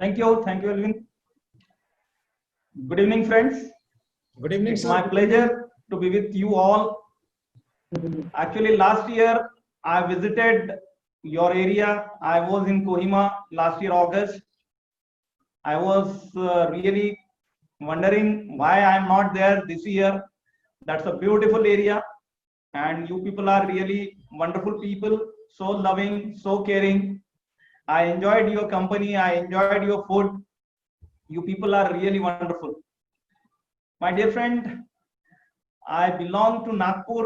Thank you, Alvin. Good evening, friends. Good evening, It's sir. my pleasure to be with you all. Actually, last year I visited your area. I was in Kohima last year, August. I was really wondering why I'm not there this year. That's a beautiful area, and you people are really wonderful people, so loving, so caring. I enjoyed your company, I enjoyed your food. You people are really wonderful. My dear friend, I belong to Nagpur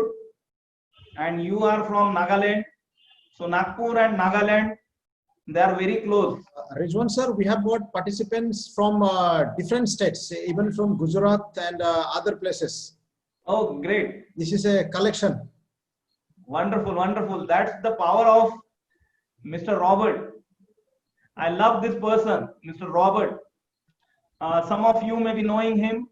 and you are from Nagaland. So Nagpur and Nagaland, they are very close. Rizwan sir, we have got participants from different states, even from Gujarat and other places. Oh, great. This is a collection. Wonderful, wonderful. That's the power of Mr. Robert. I love this person, Mr. Robert. Some of you may be knowing him.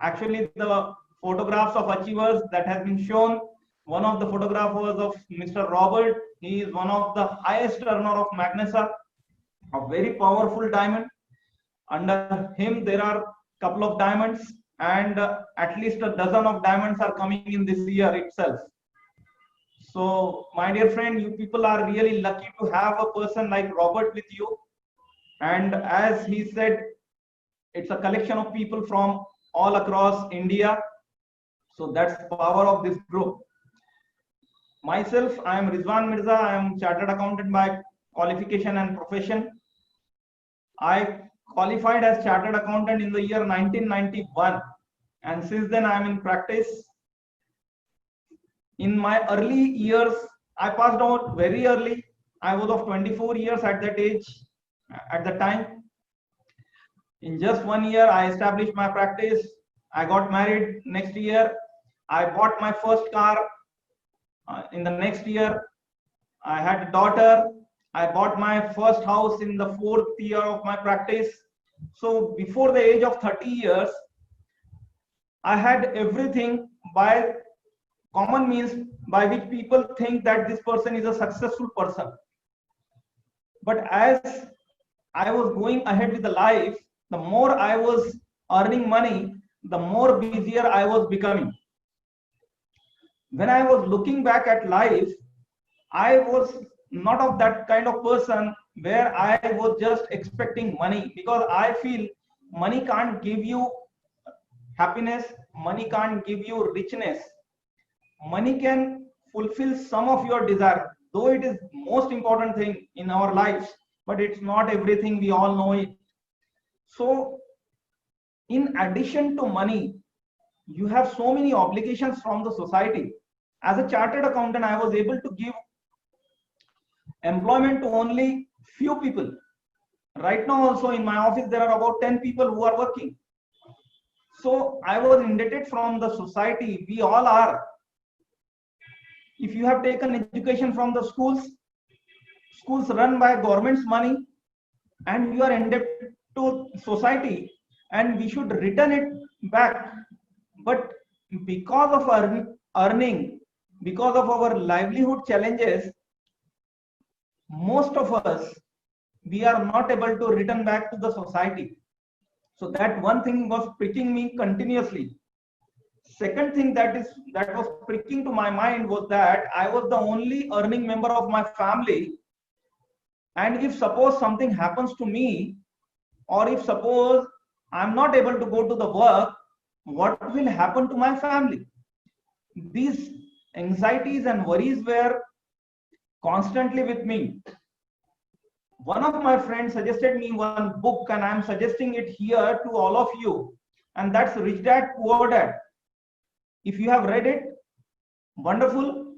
Actually, the photographs of achievers that has been shown, one of the photographers of Mr. Robert, he is one of the highest earner of Magnesa, a very powerful diamond. Under him, there are couple of diamonds, and at least a dozen of diamonds are coming in this year itself. So, my dear friend, you people are really lucky to have a person like Robert with you. And as he said, it's a collection of people from all across India. So that's the power of this group. Myself, I am Rizwan Mirza. I am chartered accountant by qualification and profession. I qualified as chartered accountant in the year 1991, and since then I am in practice. In my early years, I passed out very early. I was of 24 years at that age, at the time. In just 1 year, I established my practice. I got married next year. I bought my first car. In the next year, I had a daughter. I bought my first house in the 4th year of my practice. So before the age of 30 years, I had everything by common means by which people think that this person is a successful person. But as I was going ahead with the life, the more I was earning money, the more busier I was becoming. When I was looking back at life, I was not of that kind of person where I was just expecting money, because I feel money can't give you happiness, money can't give you richness. Money can fulfill some of your desire, though it is most important thing in our lives, but it's not everything, we all know it. So in addition to money, you have so many obligations from the society. As a chartered accountant, I was able to give employment to only few people. Right now also in my office there are about 10 people who are working. So I was indebted from the society, we all are. If you have taken education from the schools, schools run by government's money, and you are indebted to society, and we should return it back. But because of our earning, because of our livelihood challenges, most of us, we are not able to return back to the society. So that one thing was pricking me continuously. Second thing that was pricking to my mind was that I was the only earning member of my family, and if suppose something happens to me, or if suppose I'm not able to go to the work, what will happen to my family? These anxieties and worries were constantly with me. One of my friends suggested me one book, and I'm suggesting it here to all of you, and that's Rich Dad Poor Dad. If you have read it, wonderful,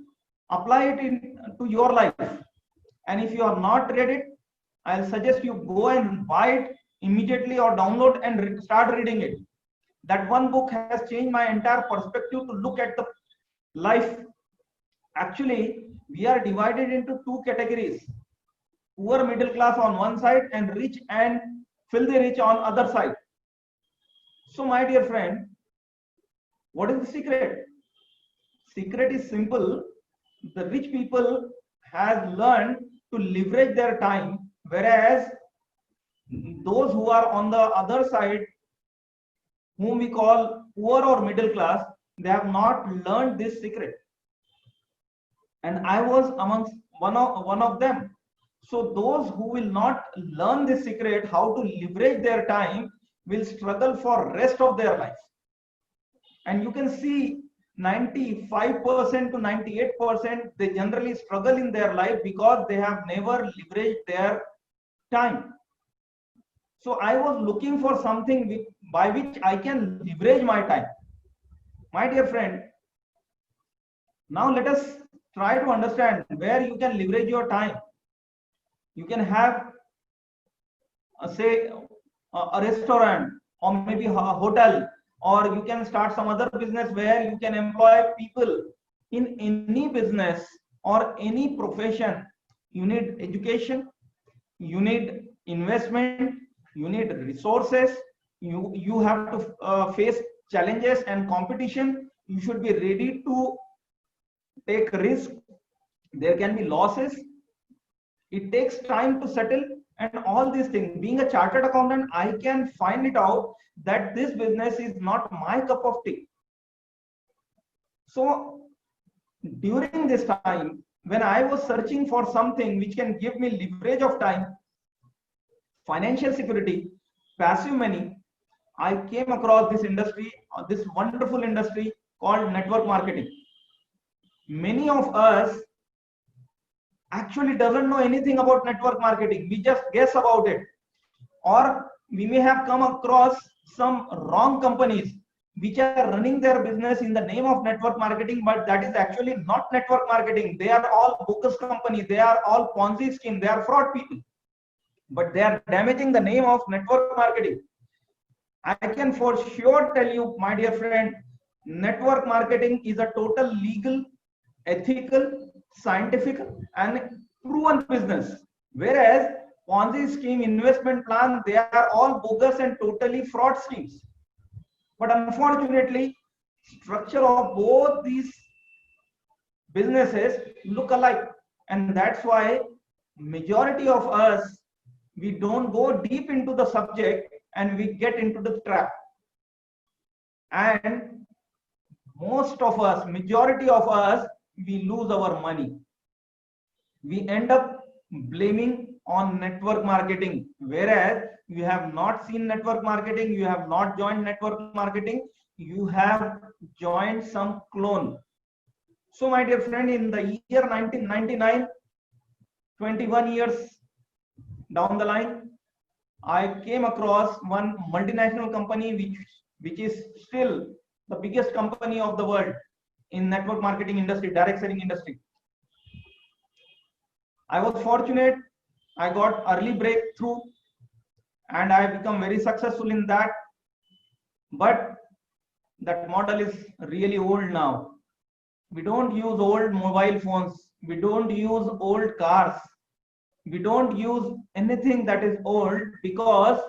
apply it into your life. And if you have not read it, I'll suggest you go and buy it immediately or download and start reading it. That one book has changed my entire perspective to look at the life. Actually, we are divided into two categories: poor middle class on one side and rich and filthy rich on other side. So my dear friend, what is the secret? Secret is simple. The rich people has learned to leverage their time, whereas those who are on the other side, whom we call poor or middle class, they have not learned this secret. And I was amongst one of them. So those who will not learn this secret, how to leverage their time, will struggle for rest of their life. And you can see 95% to 98%, they generally struggle in their life because they have never leveraged their time. So I was looking for something by which I can leverage my time. My dear friend, now let us try to understand where you can leverage your time. You can have, say, a restaurant or maybe a hotel, or you can start some other business where you can employ people. In any business or any profession, you need education, you need investment, you need resources, you have to face challenges and competition. You should be ready to take risk. There can be losses. It takes time to settle, and all these things. Being a chartered accountant, I can find it out that this business is not my cup of tea. So during this time, when I was searching for something which can give me leverage of time, financial security, passive money, I came across this industry, this wonderful industry called network marketing. Many of us actually doesn't know anything about network marketing. We just guess about it, or we may have come across some wrong companies which are running their business in the name of network marketing, but that is actually not network marketing. They are all bogus companies. They are all Ponzi scheme. They are fraud people, but they are damaging the name of network marketing. I can for sure tell you, my dear friend, network marketing is a total legal, ethical, scientific and proven business, whereas Ponzi scheme, investment plan, they are all bogus and totally fraud schemes. But unfortunately, structure of both these businesses look alike, and that's why majority of us, we don't go deep into the subject and we get into the trap. And most of us, majority of us, we lose our money. We end up blaming on network marketing, whereas you have not seen network marketing, you have not joined network marketing, you have joined some clone. So my dear friend, in the year 1999, 21 years down the line, I came across one multinational company which is still the biggest company of the world in network marketing industry, direct selling industry. I was fortunate, I got early breakthrough and I become very successful in that. But that model is really old now. We don't use old mobile phones. We don't use old cars. We don't use anything that is old because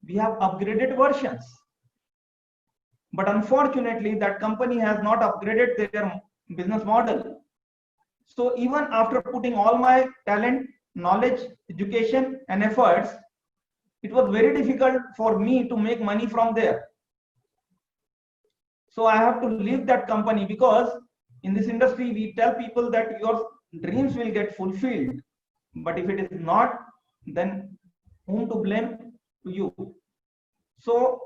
we have upgraded versions. But unfortunately, that company has not upgraded their business model. So even after putting all my talent, knowledge, education, and efforts, it was very difficult for me to make money from there. So I have to leave that company, because in this industry, we tell people that your dreams will get fulfilled. But if it is not, then whom to blame? To you. So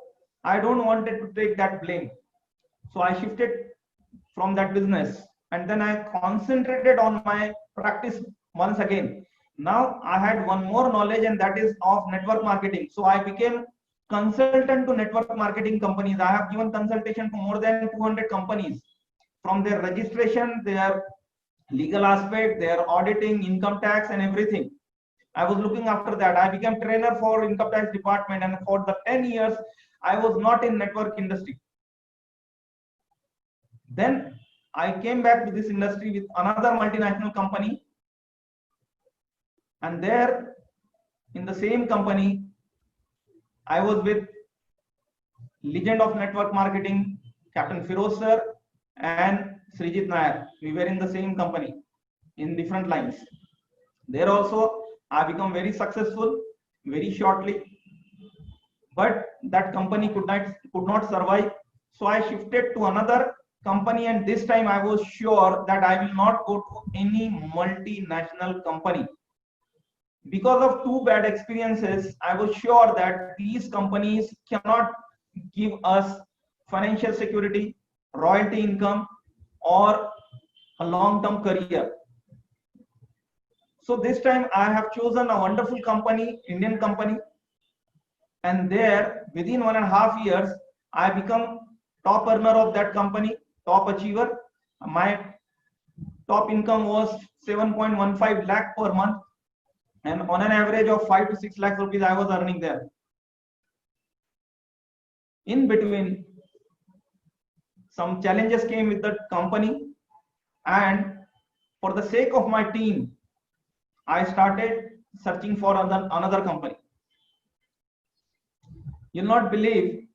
I don't wanted to take that blame. So I shifted from that business, and then I concentrated on my practice once again. Now I had one more knowledge, and that is of network marketing. So I became consultant to network marketing companies. I have given consultation to more than 200 companies, from their registration, their legal aspect, their auditing, income tax, and everything. I was looking after that. I became trainer for income tax department, and for the 10 years, I was not in network industry. Then I came back to this industry with another multinational company, and there in the same company, I was with legend of network marketing, Captain Firoz sir and Srijit Nair. We were in the same company in different lines. There also, I become very successful. very shortly, but that company could not survive. So I shifted to another company, and this time I was sure that I will not go to any multinational company. Because of two bad experiences, I was sure that these companies cannot give us financial security, royalty income, or a long-term career. So this time I have chosen a wonderful company, Indian company, and there within 1.5 years, I become top earner of that company, top achiever. My top income was 7.15 lakh per month, and on an average of 5 to 6 lakh rupees I was earning there. In between, some challenges came with the company, and for the sake of my team, I started searching for another company. You'll not believe,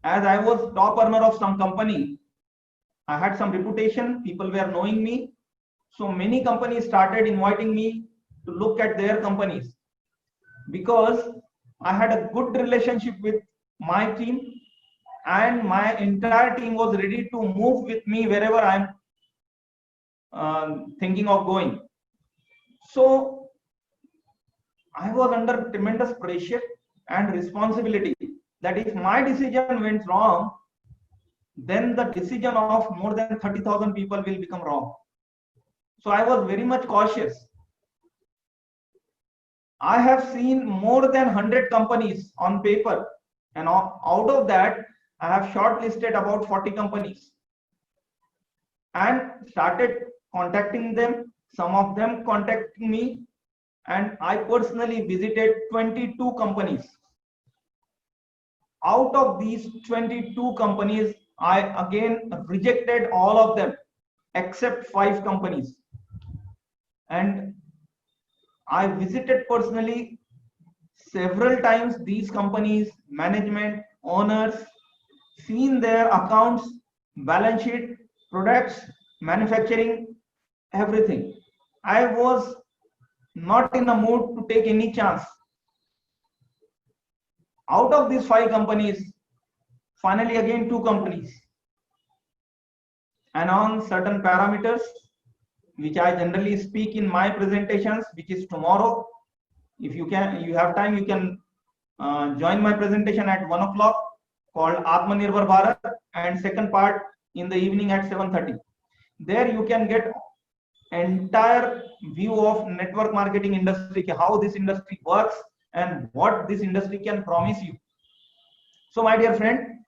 as I was top earner of some company, I had some reputation, people were knowing me. So many companies started inviting me to look at their companies, because I had a good relationship with my team, and my entire team was ready to move with me wherever I'm thinking of going. So I was under tremendous pressure and responsibility that if my decision went wrong, then the decision of more than 30,000 people will become wrong. So I was very much cautious. I have seen more than 100 companies on paper, and out of that, I have shortlisted about 40 companies and started contacting them. Some of them contacting me, and I personally visited 22 companies. Out of these 22 companies, I again rejected all of them except 5 companies. And I visited personally several times these companies, management, owners, seen their accounts, balance sheet, products, manufacturing, everything. I was not in a mood to take any chance. Out of these 5 companies, finally again 2 companies. And on certain parameters, which I generally speak in my presentations, which is tomorrow. If you have time, you can join my presentation at 1 o'clock called Atmanirbhar Bharat, and second part in the evening at 7:30. There you can get entire view of network marketing industry, how this industry works and what this industry can promise you. So my dear friend,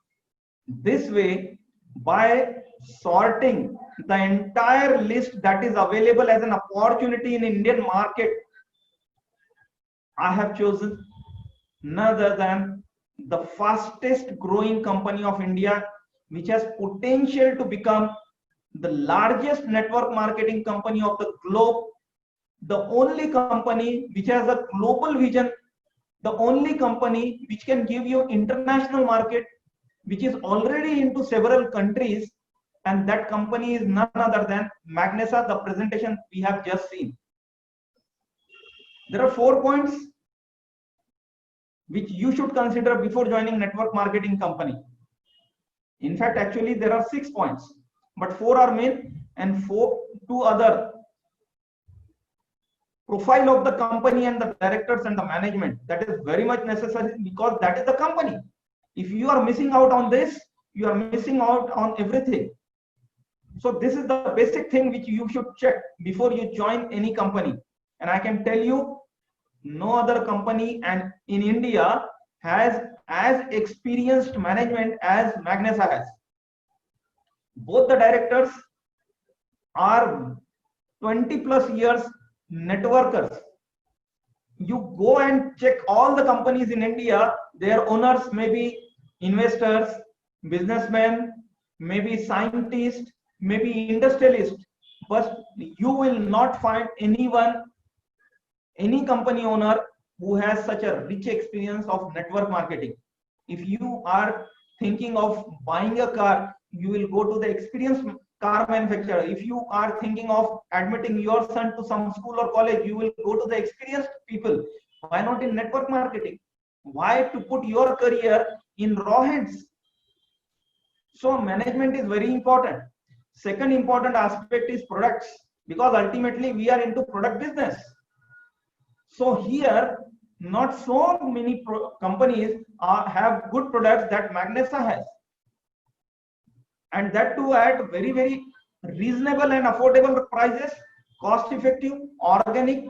this way, by sorting the entire list that is available as an opportunity in Indian market, I have chosen none other than the fastest growing company of India, which has potential to become the largest network marketing company of the globe, the only company which has a global vision, the only company which can give you international market, which is already into several countries, and that company is none other than Magnesa, the presentation we have just seen. There are 4 points which you should consider before joining network marketing company. In fact, actually there are 6 points, but 4 are main and 2 other. Profile of the company and the directors and the management, that is very much necessary, because that is the company. If you are missing out on this, you are missing out on everything. So this is the basic thing which you should check before you join any company. And I can tell you, no other company and in India has as experienced management as Magnesa has. Both the directors are 20 plus years networkers. You go and check all the companies in India, their owners may be investors, businessmen, maybe scientists, maybe industrialists, but you will not find anyone, any company owner who has such a rich experience of network marketing. If you are thinking of buying a car, you will go to the experienced car manufacturer. If you are thinking of admitting your son to some school or college, you will go to the experienced people Why not in network marketing? Why to put your career in raw hands? So management is very important. Second important aspect is products, because ultimately we are into product business. So here, not so many companies have good products that Magnesa has, and that too at very, very reasonable and affordable prices, cost effective, organic,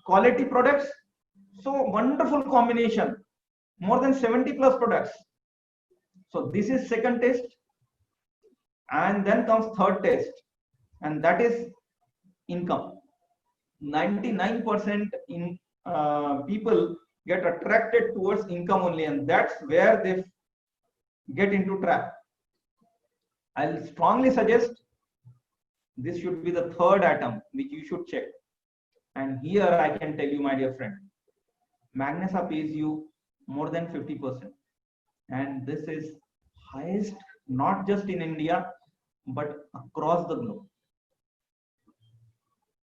quality products. So wonderful combination, more than 70 plus products. So this is second test, and then comes third test, and that is income. 99% in people get attracted towards income only, and that's where they get into trap. I'll strongly suggest this should be the third atom which you should check. And here I can tell you, my dear friend, Magnesa pays you more than 50%, and this is highest not just in India but across the globe.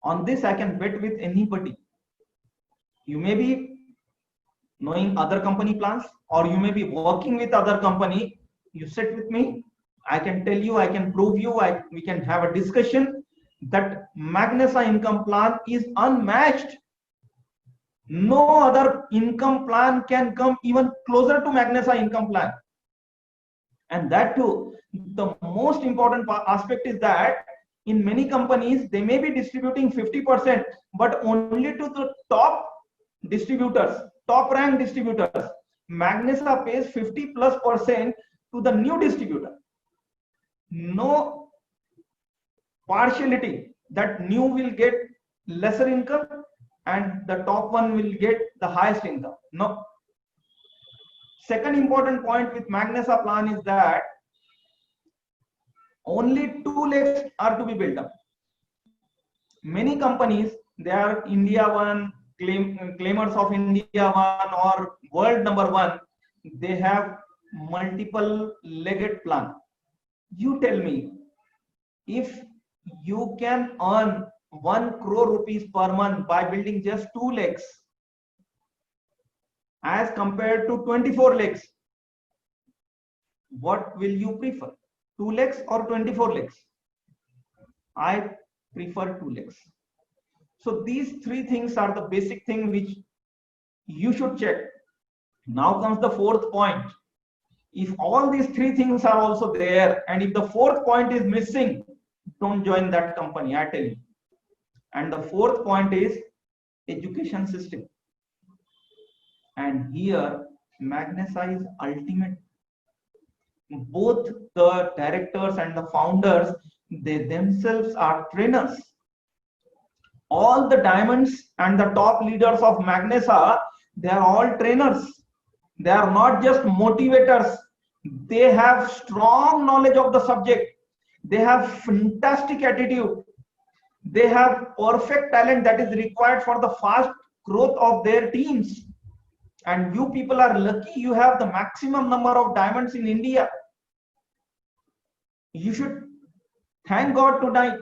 On this I can bet with anybody. You may be knowing other company plans, or you may be working with other company. You sit with me, I can tell you, I can prove you, we can have a discussion that Magnesa income plan is unmatched. No other income plan can come even closer to Magnesa income plan. And that too, the most important aspect is that in many companies, they may be distributing 50%, but only to the top distributors, top rank distributors. Magnesa pays 50+% to the new distributor. No partiality that new will get lesser income and the top one will get the highest income. No. Second important point with Magnesa plan is that only 2 legs are to be built up. Many companies, they are India 1, claimers of India 1 or world number 1, they have multiple legged plan. You tell me, if you can earn 1 crore rupees per month by building just 2 legs as compared to 24 legs, what will you prefer? 2 legs or 24 legs? I prefer 2 legs. So these 3 things are the basic thing which you should check. Now comes the fourth point. If all these 3 things are also there, and if the fourth point is missing, don't join that company, I tell you. And the fourth point is education system. And here Magnesa is ultimate. Both the directors and the founders, they themselves are trainers. All the diamonds and the top leaders of Magnesa, they are all trainers. They are not just motivators. They have strong knowledge of the subject. They have fantastic attitude. They have perfect talent that is required for the fast growth of their teams. And you people are lucky, you have the maximum number of diamonds in India. You should thank God tonight,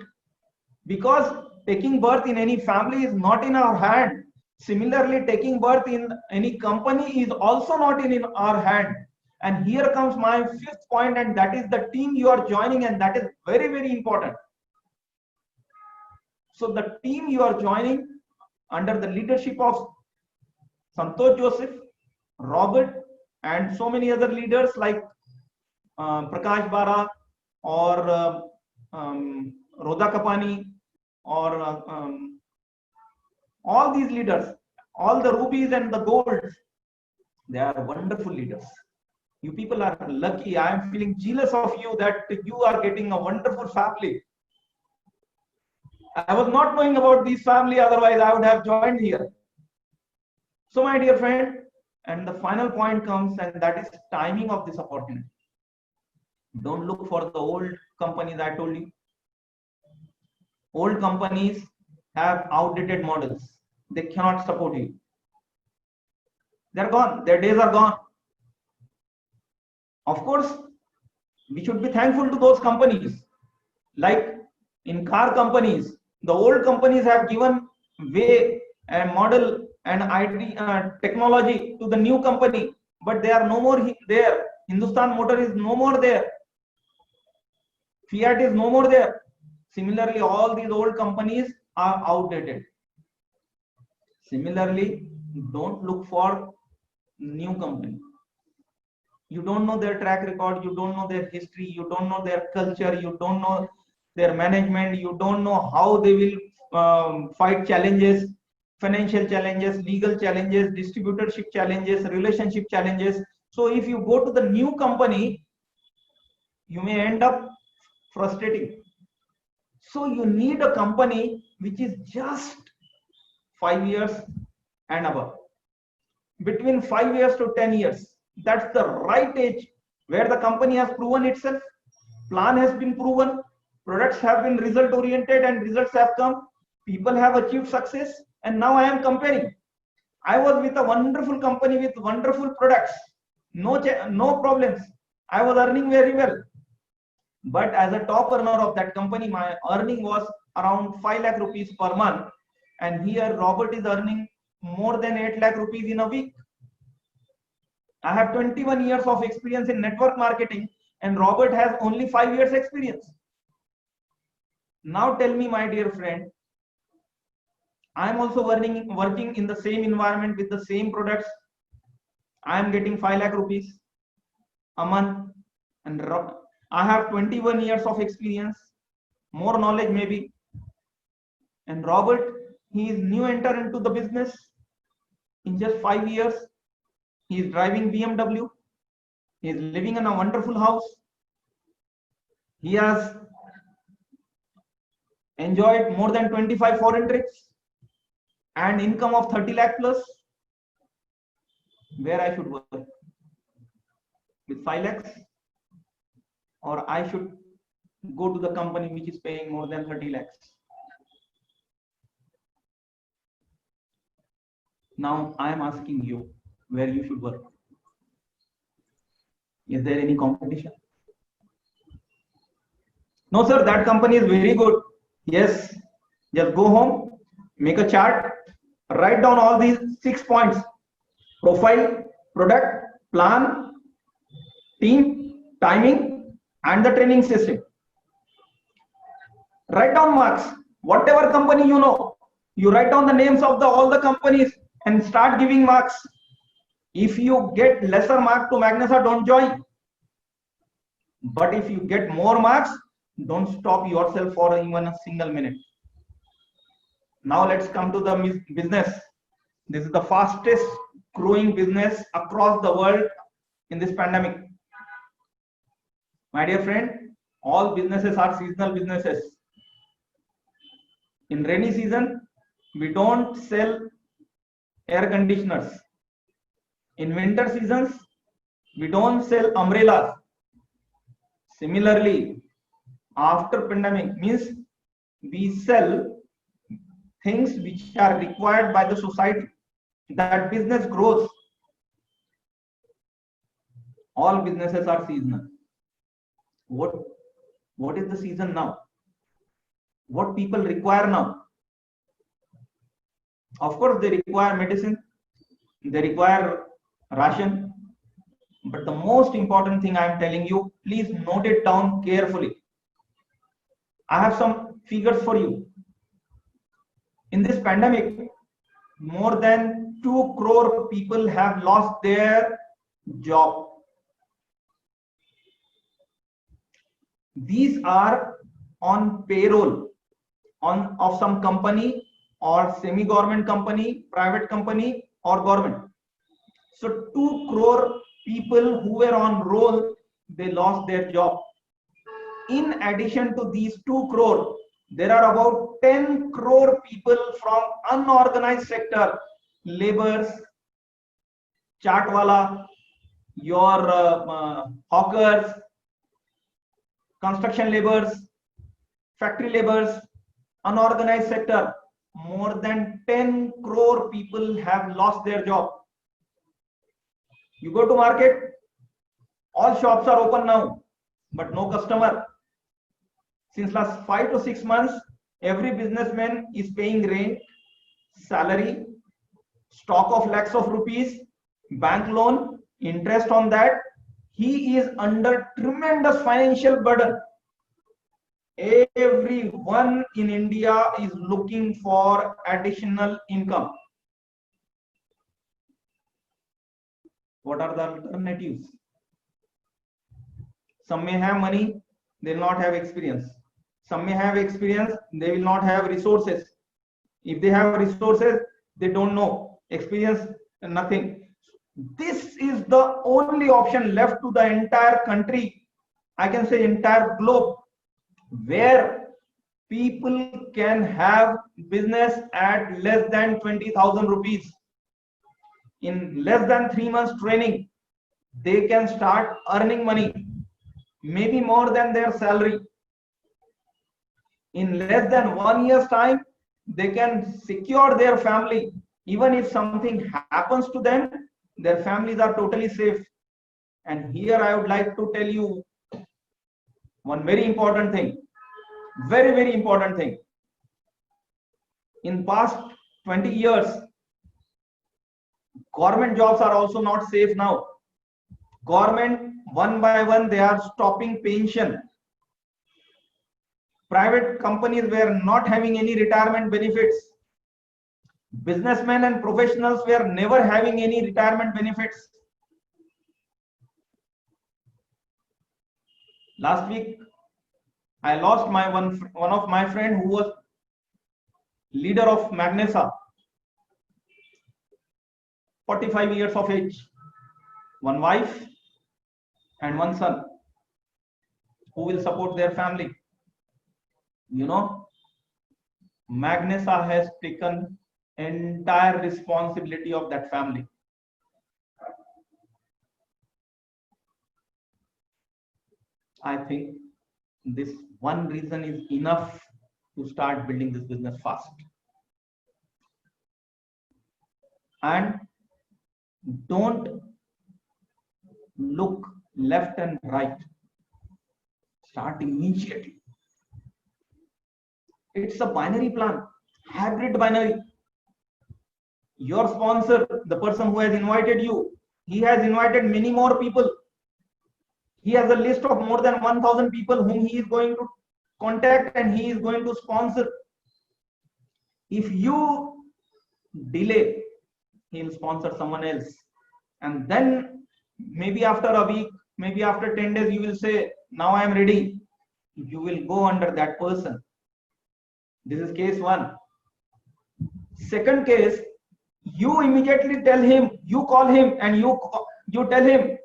because taking birth in any family is not in our hand. Similarly, taking birth in any company is also not in our hand. And here comes my fifth point, and that is the team you are joining, and that is very, very important. So the team you are joining under the leadership of Santosh Joseph, Robert, and so many other leaders like Prakash Bara or Rodha Kapani, or all these leaders, all the rubies and the golds, they are wonderful leaders. You people are lucky. I am feeling jealous of you that you are getting a wonderful family. I was not knowing about this family, otherwise I would have joined here. So my dear friend, and the final point comes, and that is timing of this opportunity. Don't look for the old companies I told you. Old companies have outdated models. They cannot support you. They're gone. Their days are gone. Of course, we should be thankful to those companies. Like in car companies, the old companies have given way and model and IT technology to the new company, but they are no more there. Hindustan Motor is no more there. Fiat is no more there. Similarly, all these old companies are outdated. Similarly, don't look for new company. You don't know their track record, you don't know their history, you don't know their culture, you don't know their management, you don't know how they will fight challenges, financial challenges, legal challenges, distributorship challenges, relationship challenges. So if you go to the new company, you may end up frustrating. So you need a company which is just 5 years and above. Between 5 years to 10 years, that's the right age where the company has proven itself, plan has been proven, products have been result oriented and results have come, people have achieved success, and now I am comparing. I was with a wonderful company with wonderful products, no problems. I was earning very well. But as a top earner of that company, my earning was around 5 lakh rupees per month. And here Robert is earning more than 8 lakh rupees in a week. I have 21 years of experience in network marketing and Robert has only 5 years experience. Now tell me, my dear friend, I am also working in the same environment with the same products. I am getting 5 lakh rupees a month and I have 21 years of experience, more knowledge maybe. And Robert, he is new enter into the business. In just 5 years, he is driving BMW. He is living in a wonderful house. He has enjoyed more than 25 foreign trips and income of 30 lakh plus. Where I should work? With 5 lakhs? Or I should go to the company which is paying more than 30 lakhs? Now I am asking you where you should work. Is there any competition? No, sir, that company is very good. Yes, just go home, make a chart, write down all these 6 points: profile, product, plan, team, timing, and the training system. Write down marks. Whatever company you know, you write down the names of all the companies and start giving marks. If you get lesser mark to Magnesa, don't join. But if you get more marks, don't stop yourself for even a single minute. Now let's come to the business. This is the fastest growing business across the world in this pandemic. My dear friend, all businesses are seasonal businesses. In rainy season, we don't sell air conditioners. In winter seasons, we don't sell umbrellas. Similarly, after pandemic means we sell things which are required by the society. That business grows. All businesses are seasonal. What is the season now? What people require now? Of course, they require medicine, they require ration, but the most important thing I am telling you, please note it down carefully. I have some figures for you. In this pandemic, more than 2 crore people have lost their job. These are on payroll of some company or semi-government company, private company or government. So 2 crore people who were on roll, they lost their job. In addition to these 2 crore, there are about 10 crore people from unorganized sector, laborers, chaatwala, your hawkers, construction laborers, factory laborers, unorganized sector. More than 10 crore people have lost their job. You go to market, all shops are open now, but no customer. Since last 5 to 6 months, every businessman is paying rent, salary, stock of lakhs of rupees, bank loan, interest on that. He is under tremendous financial burden. Everyone in India is looking for additional income. What are the alternatives? Some may have money, they will not have experience. Some may have experience, they will not have resources. If they have resources, they don't know. Experience, nothing. This is the only option left to the entire country, I can say entire globe, where people can have business at less than 20,000 rupees. In less than 3 months training, they can start earning money, maybe more than their salary. In less than 1 year's time, they can secure their family. Even if something happens to them, their families are totally safe. And here I would like to tell you one very important thing, very important thing. In past 20 years, government jobs are also not safe now. Government, one by one, they are stopping pension. Private companies were not having any retirement benefits. Businessmen and professionals were never having any retirement benefits. Last week, I lost my one of my friend who was leader of Magnesa, 45 years of age, one wife and one son who will support their family. You know, Magnesa has taken entire responsibility of that family. I think this one reason is enough to start building this business fast. And don't look left and right. Start immediately. It's a binary plan, hybrid binary. Your sponsor, the person who has invited you, he has invited many more people. He has a list of more than 1,000 people whom he is going to contact and he is going to sponsor. If you delay, he will sponsor someone else. And then maybe after a week, maybe after 10 days, you will say, now I am ready. You will go under that person. This is case one. Second case, you immediately tell him, you call him and you tell him,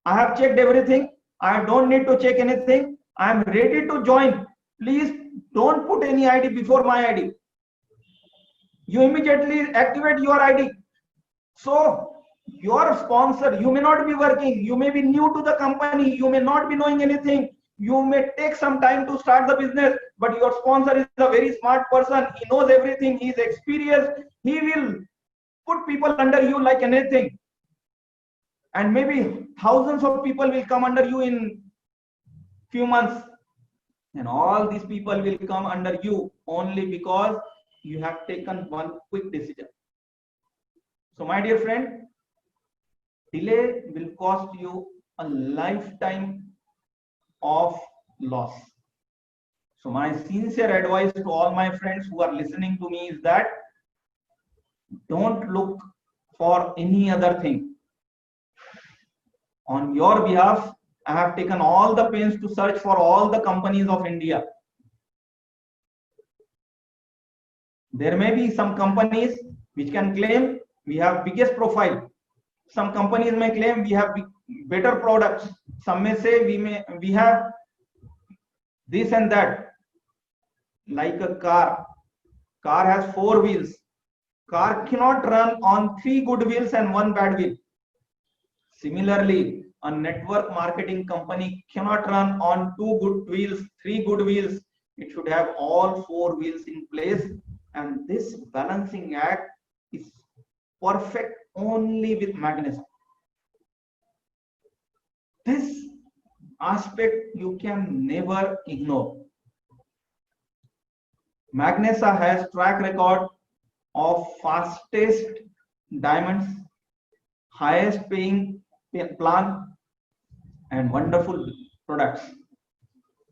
I have checked everything. I don't need to check anything. I am ready to join. Please don't put any ID before my ID. You immediately activate your ID. So your sponsor, you may not be working. You may be new to the company. You may not be knowing anything. You may take some time to start the business, but your sponsor is a very smart person. He knows everything. He is experienced. He will put people under you like anything. And maybe thousands of people will come under you in few months. And all these people will come under you only because you have taken one quick decision. So my dear friend, delay will cost you a lifetime of loss. So my sincere advice to all my friends who are listening to me is that don't look for any other thing. On your behalf, I have taken all the pains to search for all the companies of India. There may be some companies which can claim we have biggest profile. Some companies may claim we have better products. Some may say we have this and that. Like a car. Car has 4 wheels. Car cannot run on 3 good wheels and 1 bad wheel. Similarly, a network marketing company cannot run on 2 good wheels, 3 good wheels. It should have all 4 wheels in place. And this balancing act is perfect only with Magnesa. This aspect you can never ignore. Magnesa has track record of fastest diamonds, highest paying plan, and wonderful products.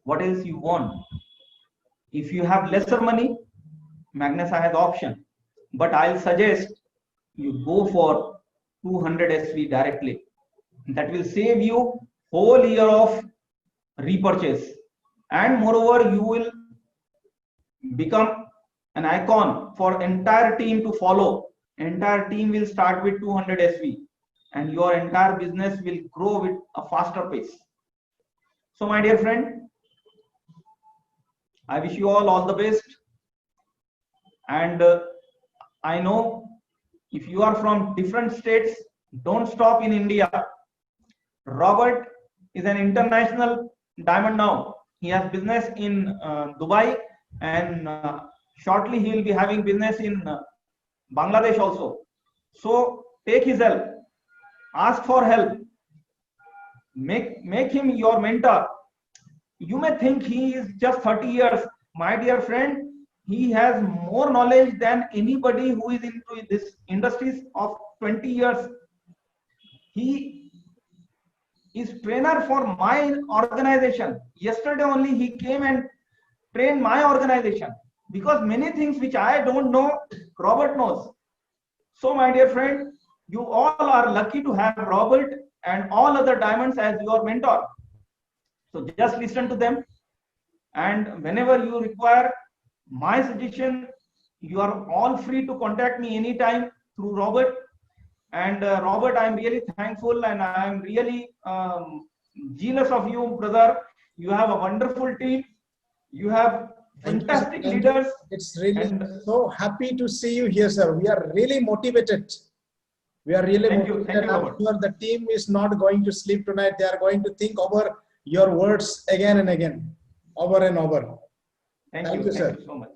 What else you want? If you have lesser money, Magnesa has option, but I'll suggest you go for 200 SV directly. That will save you whole year of repurchase, and moreover you will become an icon for entire team to follow. Entire team will start with 200 SV, and your entire business will grow with a faster pace. So my dear friend, I wish you all the best. And I know if you are from different states, don't stop in India. Robert is an international diamond now. He has business in Dubai, and shortly he will be having business in Bangladesh also. So take his help, ask for help, make him your mentor. You may think he is just 30 years. My dear friend, he has more knowledge than anybody who is into this industries of 20 years. He is trainer for my organization. Yesterday only he came and trained my organization, because many things which I don't know, Robert knows. So my dear friend, you all are lucky to have Robert and all other diamonds as your mentor. So just listen to them, and whenever you require my suggestion, you are all free to contact me anytime through Robert. And Robert, I'm really thankful, and I'm really jealous of you, brother. You have a wonderful team. You have fantastic leaders. It's really and so happy to see you here, sir. We are really motivated. We are really motivated. Thank you, Robert. I'm sure the team is not going to sleep tonight. They are going to think over your words again and again, over and over. Thank you, sir. so much.